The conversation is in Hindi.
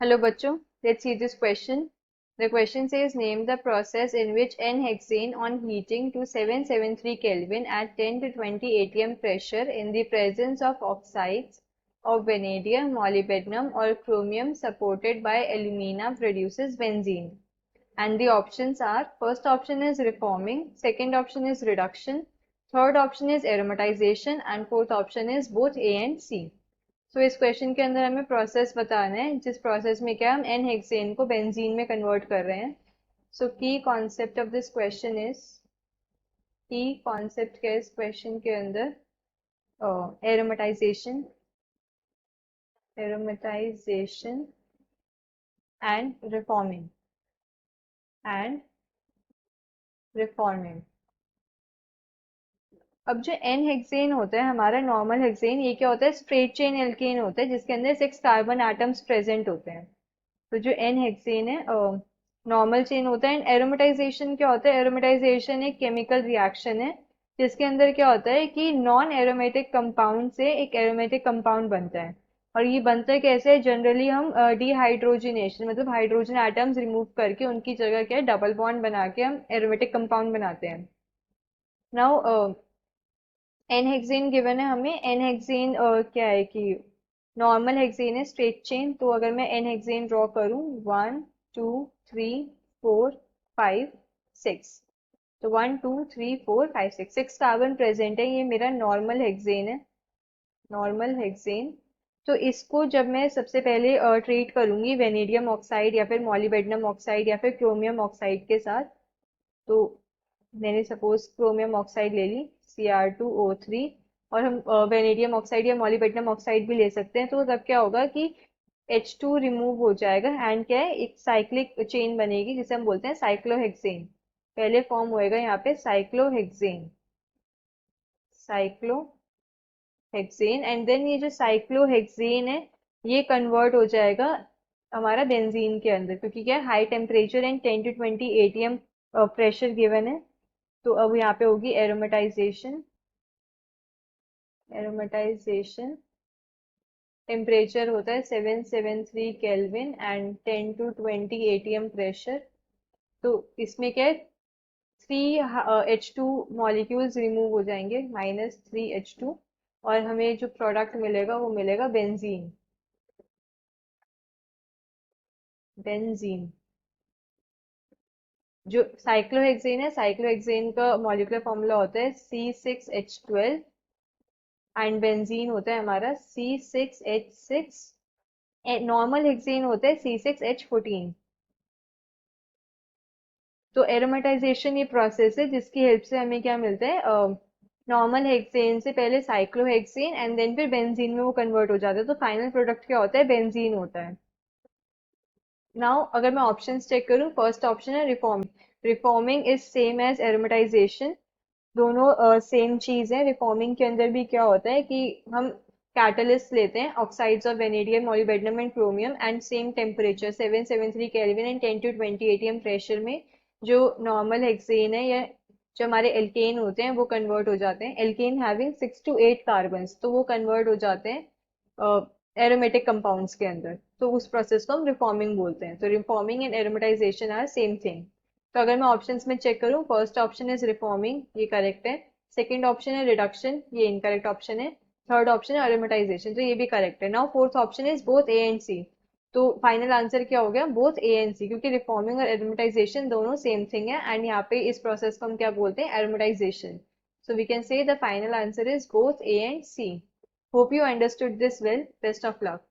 Hello bachcho, let's see this question. The question says name the process in which N-hexane on heating to 773 Kelvin at 10 to 20 atm pressure in the presence of oxides of vanadium, molybdenum or chromium supported by alumina produces benzene. And the options are, first option is reforming, second option is reduction, third option is aromatization and fourth option is both A and C. सो इस क्वेश्चन के अंदर हमें प्रोसेस बताना है जिस प्रोसेस में क्या हम एन हेक्सेन को बेंजीन में कन्वर्ट कर रहे हैं. सो की concept of this question is, की कॉन्सेप्ट क्या है इस क्वेश्चन के अंदर? Aromatisation, aromatisation and reforming, and reforming. अब जो एन हेक्सेन होता है हमारा नॉर्मल हेक्सेन, ये क्या होता है? स्ट्रेट चेन एल्केन होता है जिसके अंदर 6 कार्बन एटम्स प्रेजेंट होते हैं. तो जो एन हेक्सेन है नॉर्मल चेन होता है. एंड एरोमेटाइजेशन क्या होता है? एरोमेटाइजेशन एक केमिकल रिएक्शन है जिसके अंदर क्या होता है कि नॉन एरोमेटिक कंपाउंड से एक एरोमेटिक कंपाउंड बनता है. और ये बनता है कैसे? जनरली हम डिहाइड्रोजिनेशन मतलब हाइड्रोजन एटम्स रिमूव करके उनकी जगह क्या है डबल बॉन्ड बना के हम एरोमेटिक कंपाउंड बनाते हैं. नाउ एन हेक्सेन गिवन है हमें. एन हेक्सेन क्या है कि नॉर्मल हेक्सेन है स्ट्रेट चेन. तो अगर मैं एन हेक्सेन ड्रॉ करूं 1 2 3 4 5 6, तो 1 2 3 4 5 6 कार्बन प्रेजेंट है. ये मेरा नॉर्मल हेक्सेन है, नॉर्मल हेक्सेन. तो इसको जब मैं सबसे पहले ट्रीट करूंगी वेनेडियम ऑक्साइड या फिर मॉलिब्डेनम ऑक्साइड या फिर क्रोमियम ऑक्साइड के साथ, तो मैंने सपोज क्रोमियम ऑक्साइड ले ली Cr2O3, और हम वेनेडियम ऑक्साइड या मॉलिब्डेनम ऑक्साइड भी ले सकते हैं. तो तब क्या होगा कि H2 रिमूव हो जाएगा एंड क्या है एक साइक्लिक चेन बनेगी जिसे हम बोलते हैं साइक्लोहेक्सेन. पहले फॉर्म होएगा यहाँ पे साइक्लोहेक्सेन, साइक्लोहेक्सेन. एंड देन ये जो साइक्लोहेक्सेन है ये कन्वर्ट हो जाएगा हमारा बेंजीन के अंदर, क्योंकि क्या है high temperature and 10 to 20 atm pressure given है. तो अब यहाँ पे होगी एरोमेटाइजेशन, एरोमेटाइजेशन. टेम्परेचर होता है 773 kelvin and 10 to 20 atm pressure. तो इसमें क्या है 3 H2 मॉलिक्यूल्स रिमूव हो जाएंगे, -3 H2, और हमें जो प्रोडक्ट मिलेगा वो मिलेगा बेंजीन, बेंजीन. जो साइक्लोहेक्सेन है, साइक्लोहेक्सेन का मॉलिक्यूलर फॉर्मूला होता है C6H12 एंड बेंजीन होता है हमारा C6H6. नॉर्मल हेक्सेन होता है C6H14. तो एरोमेटाइजेशन ये प्रोसेस है जिसकी हेल्प से हमें क्या मिलता है? नॉर्मल हेक्सेन से पहले साइक्लोहेक्सेन एंड देन फिर बेंजीन में वो कन्वर्ट हो जाता है. तो फाइनल प्रोडक्ट क्या होता है? बेंजीन होता है. नाउ अगर मैं ऑप्शंस चेक करूं, फर्स्ट ऑप्शन है reforming. Reforming is same as aromatisation, दोनों सेम चीज है. रिफॉर्मिंग के अंदर भी क्या होता है कि हम कैटलिस्ट लेते हैं oxides of vanadium, molybdenum and chromium and same temperature 773 kelvin and 10 to 20 atm pressure में जो नॉर्मल हेक्सेन है या जो हमारे एल्केन होते हैं वो कन्वर्ट हो जाते हैं. एल्केन हैविंग 6 to 8 कार्बन्स, तो वो कन्वर्ट हो जाते हैं एरोमेटिक कंपाउंड्स के अंदर. तो उस प्रोसेस को हम रिफॉर्मिंग बोलते हैं. तो reforming and aromatisation are same thing. तो अगर मैं ऑप्शंस में चेक करूं, फर्स्ट ऑप्शन इज रिफॉर्मिंग, ये करेक्ट है. सेकंड ऑप्शन है रिडक्शन, ये इनकरेक्ट ऑप्शन है. थर्ड ऑप्शन है एरोमेटाइजेशन, तो ये भी करेक्ट है. Now fourth option is both A and C. तो फाइनल आंसर क्या हो गया? बोथ ए एंड सी, क्योंकि रिफॉर्मिंग और एरोमेटाइजेशन दोनों सेम थिंग है. एंड यहाँ पे इस प्रोसेस को हम क्या बोलते हैं? Aromatisation. So we can say the final answer is both A and C. Hope you understood this well. Best of luck.